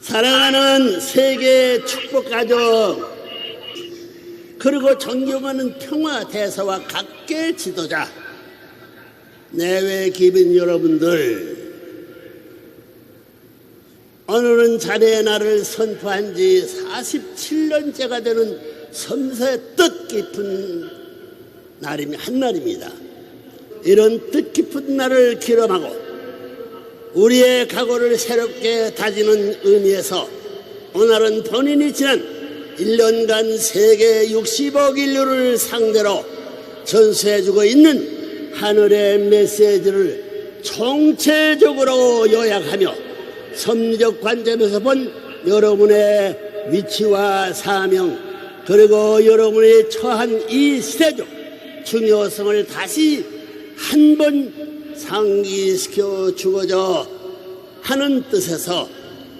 사랑하는 세계 축복가족, 그리고 존경하는 평화대사와 각계 지도자, 내외 기빈 여러분들, 오늘은 자리의 날을 선포한 지 47년째가 되는 섬세 뜻깊은 한날입니다. 이런 뜻깊은 날을 기념하고 우리의 각오를 새롭게 다지는 의미에서 오늘은 본인이 지난 1년간 세계 60억 인류를 상대로 전수해주고 있는 하늘의 메시지를 총체적으로 요약하며 섭리적 관점에서 본 여러분의 위치와 사명, 그리고 여러분이 처한 이 시대적 중요성을 다시 한 번 상기시켜 주고자 하는 뜻에서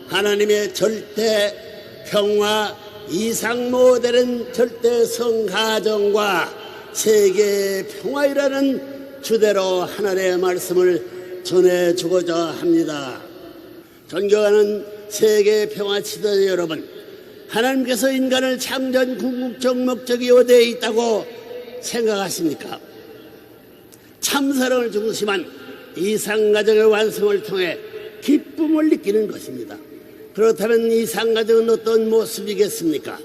하나님의 절대 평화 이상 모델은 절대 성가정과 세계 평화이라는 주제로 하나님의 말씀을 전해주고자 합니다. 존경하는 세계 평화 지도자 여러분, 하나님께서 인간을 창조한 궁극적 목적이 어디에 있다고 생각하십니까? 참사랑을 중심한 이상가정의 완성을 통해 기쁨을 느끼는 것입니다. 그렇다면 이상가정은 어떤 모습이겠습니까?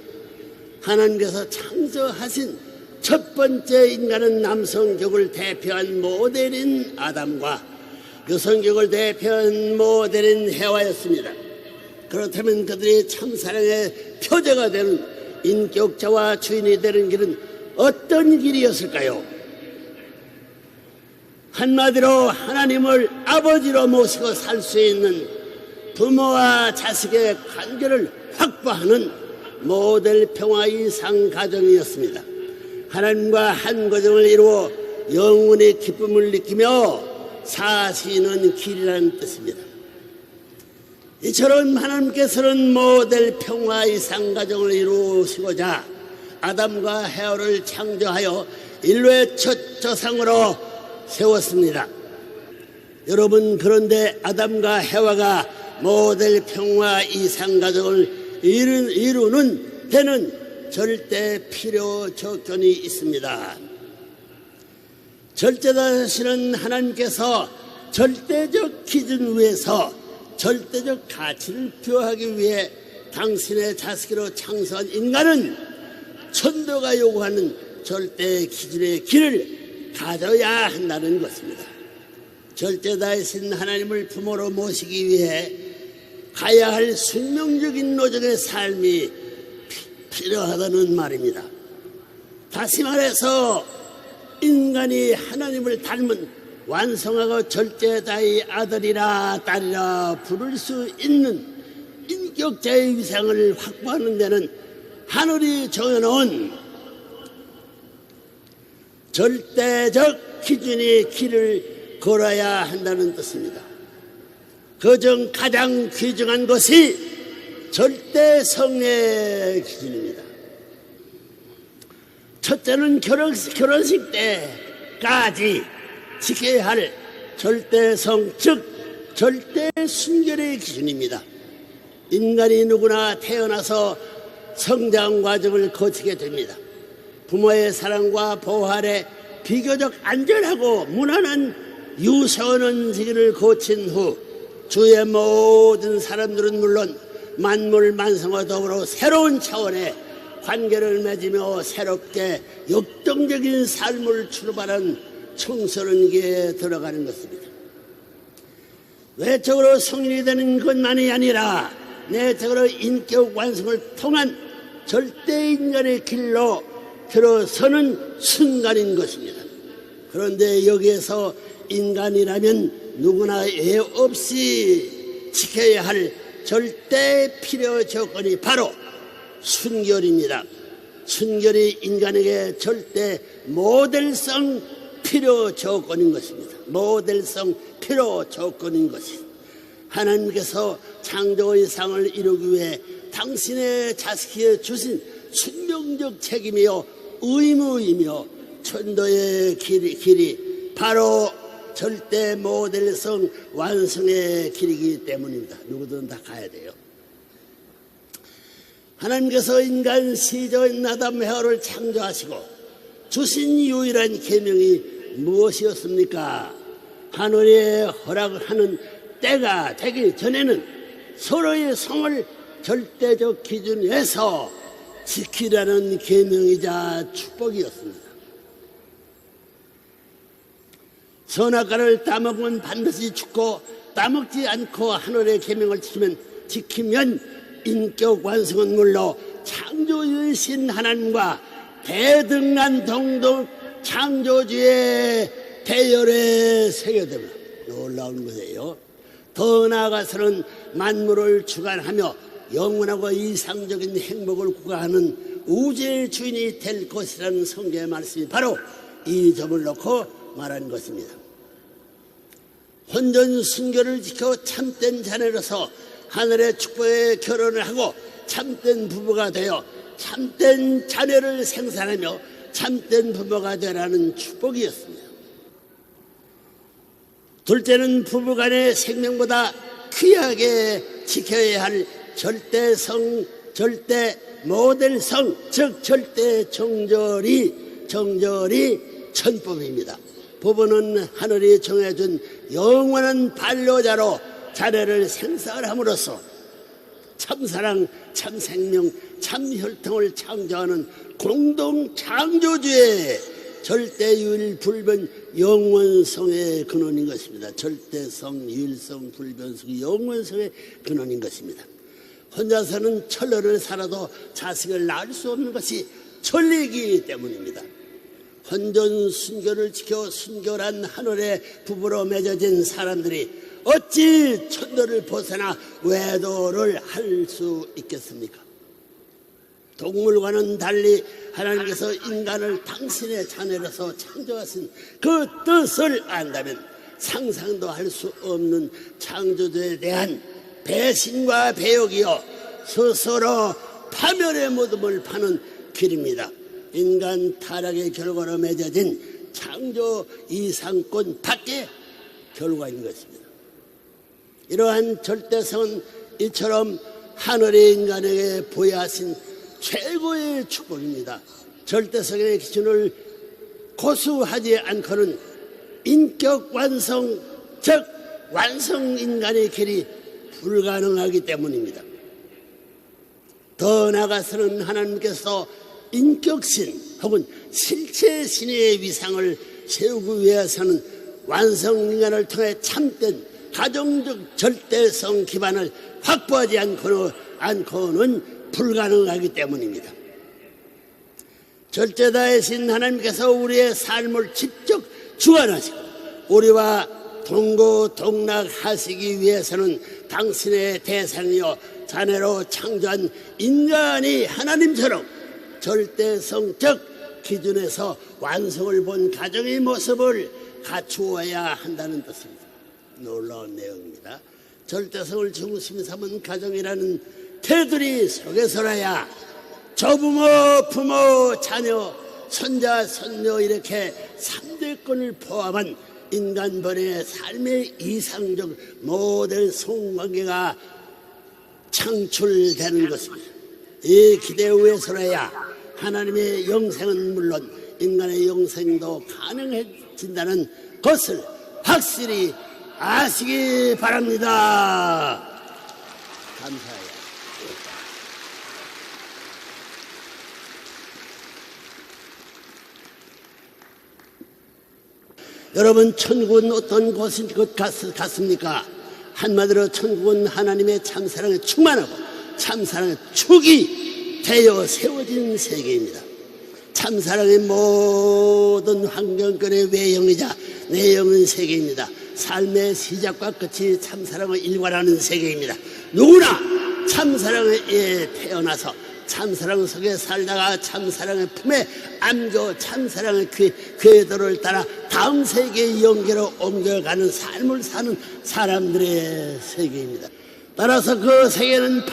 하나님께서 창조하신 첫 번째 인간은 남성격을 대표한 모델인 아담과 여성격을 대표한 모델인 해와였습니다. 그렇다면 그들이 참사랑의 표제가 되는 인격자와 주인이 되는 길은 어떤 길이었을까요? 한마디로 하나님을 아버지로 모시고 살 수 있는 부모와 자식의 관계를 확보하는 모델 평화 이상 가정이었습니다. 하나님과 한 가정을 이루어 영혼의 기쁨을 느끼며 사시는 길이라는 뜻입니다. 이처럼 하나님께서는 모델 평화 이상 가정을 이루시고자 아담과 해와를 창조하여 인류의 첫 조상으로 세웠습니다. 여러분, 그런데 아담과 해와가 모델 평화 이상 가정을 이루는 데는 절대 필요 조건이 있습니다. 절제자시는 하나님께서 절대적 기준 위에서 절대적 가치를 표하기 위해 당신의 자식으로 창조한 인간은 천도가 요구하는 절대 기준의 길을 가져야 한다는 것입니다. 절제자이신 하나님을 부모로 모시기 위해 가야 할 숙명적인 노정의 삶이 필요하다는 말입니다. 다시 말해서 인간이 하나님을 닮은 완성하고 절제자의 아들이라 딸이라 부를 수 있는 인격자의 위상을 확보하는 데는 하늘이 정해놓은 절대적 기준의 길을 걸어야 한다는 뜻입니다. 그중 가장 귀중한 것이 절대성의 기준입니다. 첫째는 결혼식 때까지 지켜야 할 절대성, 즉 절대순결의 기준입니다. 인간이 누구나 태어나서 성장 과정을 거치게 됩니다. 부모의 사랑과 보호 아래 비교적 안전하고 무난한 유서원 시기를 거친 후 주위의 모든 사람들은 물론 만물 만성과 더불어 새로운 차원의 관계를 맺으며 새롭게 역동적인 삶을 출발한 청소년기에 들어가는 것입니다. 외적으로 성인이 되는 것만이 아니라 내적으로 인격 완성을 통한 절대인간의 길로 들어서는 순간인 것입니다. 그런데 여기에서 인간이라면 누구나 예 없이 지켜야 할 절대 필요 조건이 바로 순결입니다. 순결이 인간에게 절대 모델성 필요 조건인 것입니다. 모델성 필요 조건인 것입니다. 하나님께서 창조의 상을 이루기 위해 당신의 자식에게 주신 숙명적 책임이요 의무이며 천도의 길이 바로 절대 모델성 완성의 길이기 때문입니다. 누구든 다 가야 돼요. 하나님께서 인간 시저인 아담 헤어를 창조하시고 주신 유일한 계명이 무엇이었습니까? 하늘의 허락을 하는 때가 되기 전에는 서로의 성을 절대적 기준에서 지키라는 계명이자 축복이었습니다. 선악과를 따먹으면 반드시 죽고 따먹지 않고 하늘의 계명을 지키면 인격 완성은 물론 창조주이신 하나님과 대등한 동등 창조주의 대열에 새겨듭니다. 놀라운 것이에요. 더 나아가서는 만물을 주관하며 영원하고 이상적인 행복을 구가하는 우주의 주인이 될 것이라는 성경의 말씀이 바로 이 점을 놓고 말한 것입니다. 혼전 순결을 지켜 참된 자녀로서 하늘의 축복에 결혼을 하고 참된 부부가 되어 참된 자녀를 생산하며 참된 부부가 되라는 축복이었습니다. 둘째는 부부간의 생명보다 귀하게 지켜야 할 절대성, 절대 모델성, 즉 절대 정절이 천법입니다. 부부는 하늘이 정해준 영원한 반려자로 자녀를 생산함으로써 참사랑, 참생명, 참혈통을 창조하는 공동 창조주의 절대유일 불변 영원성의 근원인 것입니다. 절대성, 유일성, 불변성, 영원성의 근원인 것입니다. 혼자서는 철러를 살아도 자식을 낳을 수 없는 것이 천리이기 때문입니다. 혼전 순결을 지켜 순결한 하늘의 부부로 맺어진 사람들이 어찌 천도를 벗어나 외도를 할 수 있겠습니까? 동물과는 달리 하나님께서 인간을 당신의 자녀로서 창조하신 그 뜻을 안다면 상상도 할 수 없는 창조주에 대한 배신과 배역이요 스스로 파멸의 모둠을 파는 길입니다. 인간 타락의 결과로 맺어진 창조 이상권 밖의 결과인 것입니다. 이러한 절대성은 이처럼 하늘의 인간에게 부여하신 최고의 축복입니다. 절대성의 기준을 고수하지 않고는 인격 완성, 즉 완성 인간의 길이 불가능하기 때문입니다. 더 나아가서는 하나님께서 인격신 혹은 실체신의 위상을 세우기 위해서는 완성 인간을 통해 참된 가정적 절대성 기반을 확보하지 않고는 불가능하기 때문입니다. 절제다이신 하나님께서 우리의 삶을 직접 주관하시고 우리와 동고동락하시기 위해서는 당신의 대상이요 자녀로 창조한 인간이 하나님처럼 절대성적 기준에서 완성을 본 가정의 모습을 갖추어야 한다는 뜻입니다. 놀라운 내용입니다. 절대성을 중심에 삼은 가정이라는 테두리 속에서라야 조부모, 부모, 자녀, 손자, 손녀 이렇게 3대권을 포함한 인간번의 삶의 이상적 모델 성관계가 창출되는 것입니다. 이 기대 위에서라야 하나님의 영생은 물론 인간의 영생도 가능해진다는 것을 확실히 아시기 바랍니다. 감사해요. 여러분, 천국은 어떤 곳인 것 같습니까? 한마디로 천국은 하나님의 참사랑에 충만하고 참사랑의 축이 되어 세워진 세계입니다. 참사랑의 모든 환경권의 외형이자 내용은 세계입니다. 삶의 시작과 끝이 참사랑을 일관하는 세계입니다. 누구나 참사랑에 태어나서 참사랑 속에 살다가 참사랑의 품에 안겨 참사랑의 궤도를 따라 다음 세계의 영계로 옮겨가는 삶을 사는 사람들의 세계입니다. 따라서 그 세계는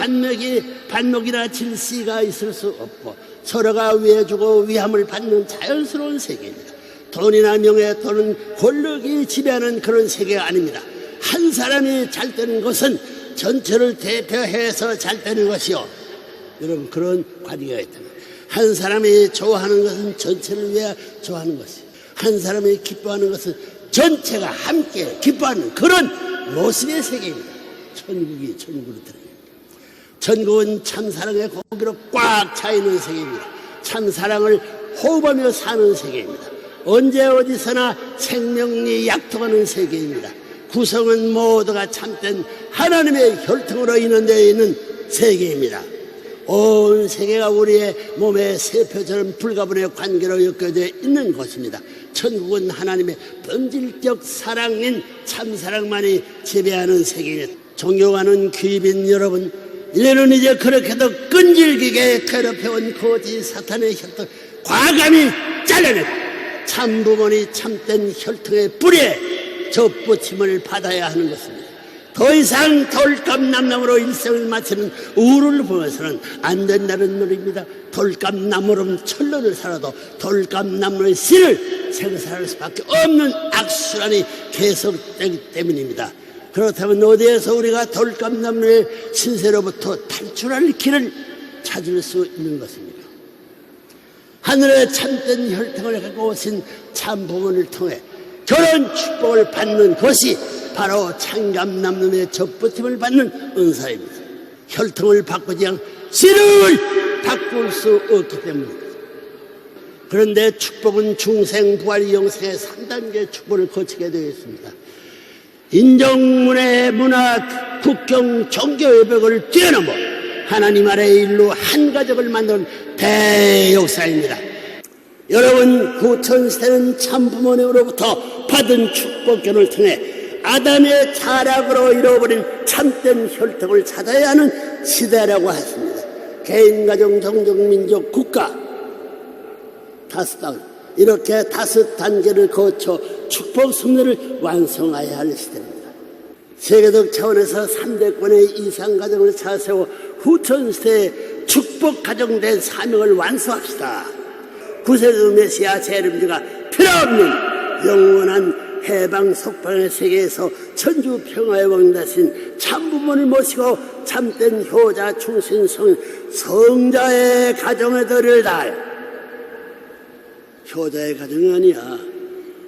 반목이나 질시가 있을 수 없고 서로가 위해주고 위함을 받는 자연스러운 세계입니다. 돈이나 명예 또는 권력이 지배하는 그런 세계가 아닙니다. 한 사람이 잘 되는 것은 전체를 대표해서 잘 되는 것이요 여러분, 그런 관계가 있다. 한 사람이 좋아하는 것은 전체를 위해 좋아하는 것이, 한 사람이 기뻐하는 것은 전체가 함께 기뻐하는 그런 모습의 세계입니다. 천국이 천국으로 들어갑니다. 천국은 참사랑의 공기로 꽉 차있는 세계입니다. 참사랑을 호흡하며 사는 세계입니다. 언제 어디서나 생명이 약통하는 세계입니다. 구성은 모두가 참된 하나님의 혈통으로 인원되어 있는 세계입니다. 온 세계가 우리의 몸의 세포처럼 불가분의 관계로 엮여져 있는 곳입니다. 천국은 하나님의 본질적 사랑인 참사랑만이 지배하는 세계입니다. 존경하는 귀빈 여러분, 이제는 이제 그렇게도 끈질기게 괴롭혀온 거짓 사탄의 혈통 과감히 잘라내고 참부모니 참된 혈통의 뿌리에 접붙임을 받아야 하는 것입니다. 더 이상 돌감남나무로 일생을 마치는 우를 보면서는 안 된다는 말입니다. 돌감나무로 천년을 살아도 돌감나무의 씨를 생산할 수밖에 없는 악순환이 계속되기 때문입니다. 그렇다면 어디에서 우리가 돌감나무의 신세로부터 탈출할 길을 찾을 수 있는 것입니까? 하늘의 참된 혈통을 갖고 오신 참부모를 통해 결혼 축복을 받는 것이 바로 참감남놈의 접붙임을 받는 은사입니다. 혈통을 바꾸지 않고 씨를 바꿀 수 없기 때문입니다. 그런데 축복은 중생, 부활, 영생의 3단계 축복을 거치게 되어 있습니다. 인종, 문화, 문화, 국경, 종교의 벽을 뛰어넘어 하나님 아래의 일로 한 가족을 만드는 대역사입니다. 여러분, 구천시대는 참부모님으로부터 받은 축복견을 통해 아담의 타락으로 잃어버린 참된 혈통을 찾아야 하는 시대라고 했습니다. 개인, 가정, 종족, 민족, 국가, 5단, 이렇게 5단계를 거쳐 축복 숭례를 완성해야 할 시대입니다. 세계적 차원에서 3대권의 이상가정을 차세워 후천시대의 축복 가정된 사명을 완수합시다. 구세주 메시아 재림주가 필요없는 영원한 해방 속방의 세계에서 천주 평화의 왕 되신 참부모를 모시고 참된 효자 충신 성자의 가정의 덕을 다하여, 효자의 가정이 아니야,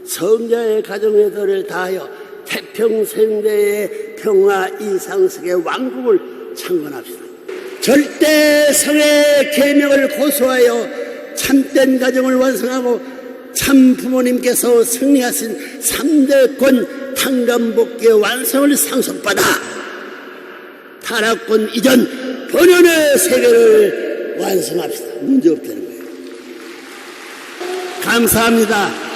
성자의 가정의 덕을 다하여 태평생대의 평화 이상sek의 왕국을 창건합시다. 절대성의 계명을 고수하여 참된 가정을 완성하고 참 부모님께서 승리하신 3대권 탕감복귀의 완성을 상속받아 타락권 이전 본연의 세계를 완성합시다. 문제없다는 거예요. 감사합니다.